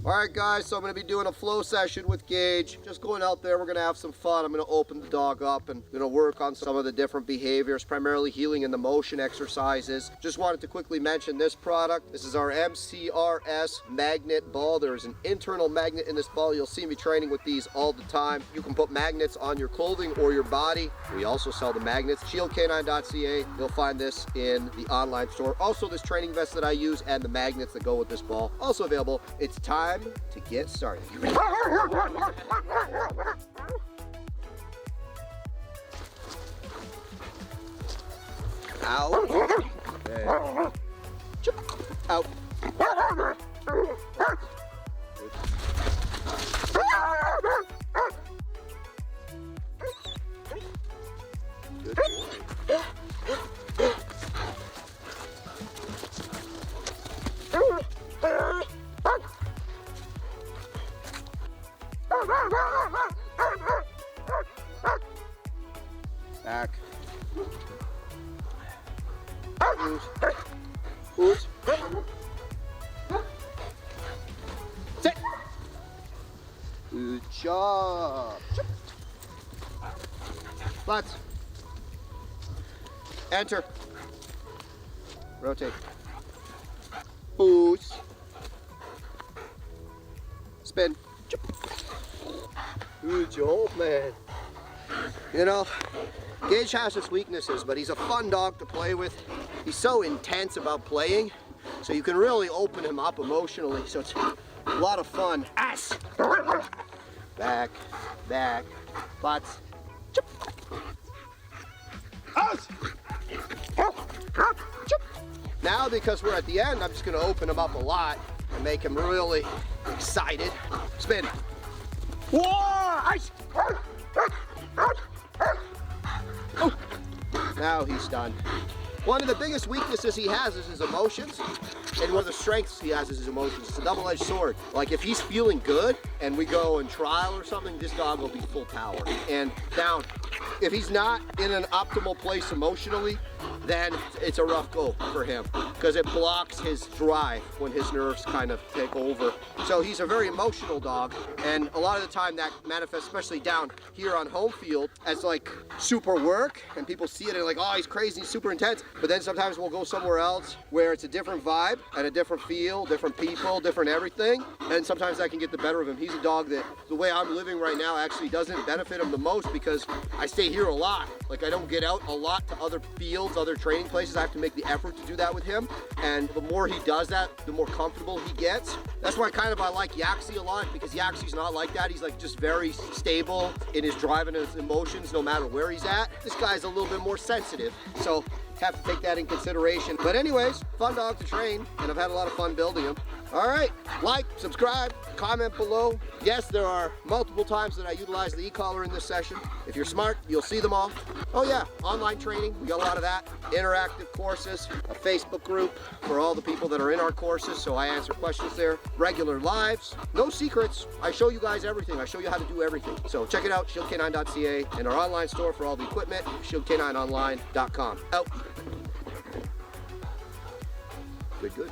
All right, guys, so I'm going to be doing a flow session with Gage. Just going out there, we're going to have some fun. I'm going to open the dog up and going to work on some of the different behaviors, primarily healing and the motion exercises. Just wanted to quickly mention this product. This is our MCRS magnet ball. There is an internal magnet in this ball. You'll see me training with these all the time. You can put magnets on your clothing or your body. We also sell the magnets. ShieldK9.ca. You'll find this in the online store. Also, this training vest that I use and the magnets that go with this ball, also available. It's time to get started. Ow. Okay. Out. Good boy. Back. Oops. Sit. Good job. Let's enter. Rotate. Boost. Spin. Good job, man. You know, Gage has his weaknesses, but he's a fun dog to play with. He's so intense about playing, so you can really open him up emotionally, so it's a lot of fun. Ass! Back, back, butts. Ass! Now, because we're at the end, I'm just going to open him up a lot and make him really excited. Spin. Whoa! Ice! Oh. Now he's done. One of the biggest weaknesses he has is his emotions, and one of the strengths he has is his emotions. It's a double-edged sword. Like, if he's feeling good and we go and trial or something, this dog will be full power and down. If he's not in an optimal place emotionally, then it's a rough go for him because it blocks his drive when his nerves kind of take over. So he's a very emotional dog, and a lot of the time that manifests, especially down here on home field, as like super work, and people see it and like, oh, he's crazy, he's super intense. But then sometimes we'll go somewhere else where it's a different vibe and a different feel, different people, different everything, and sometimes that can get the better of him. He's a dog that the way I'm living right now actually doesn't benefit him the most because I stay here a lot. Like, I don't get out a lot to other fields, other training places. I have to make the effort to do that with him, and the more he does that, the more comfortable he gets. That's why I like Yaxie a lot, because Yaxie's not like that. He's like just very stable in his drive and his emotions no matter where he's at. This guy's a little bit more sensitive, so have to take that in consideration. But anyways, fun dog to train, and I've had a lot of fun building him. All right, like, subscribe, comment below. Yes, there are multiple times that I utilize the e-collar in this session. If you're smart, you'll see them all. Oh yeah, online training, we got a lot of that. Interactive courses, a Facebook group for all the people that are in our courses, so I answer questions there. Regular lives, no secrets. I show you guys everything. I show you how to do everything. So check it out, ShieldK9.ca, and our online store for all the equipment, ShieldK9online.com. Out. Good, good.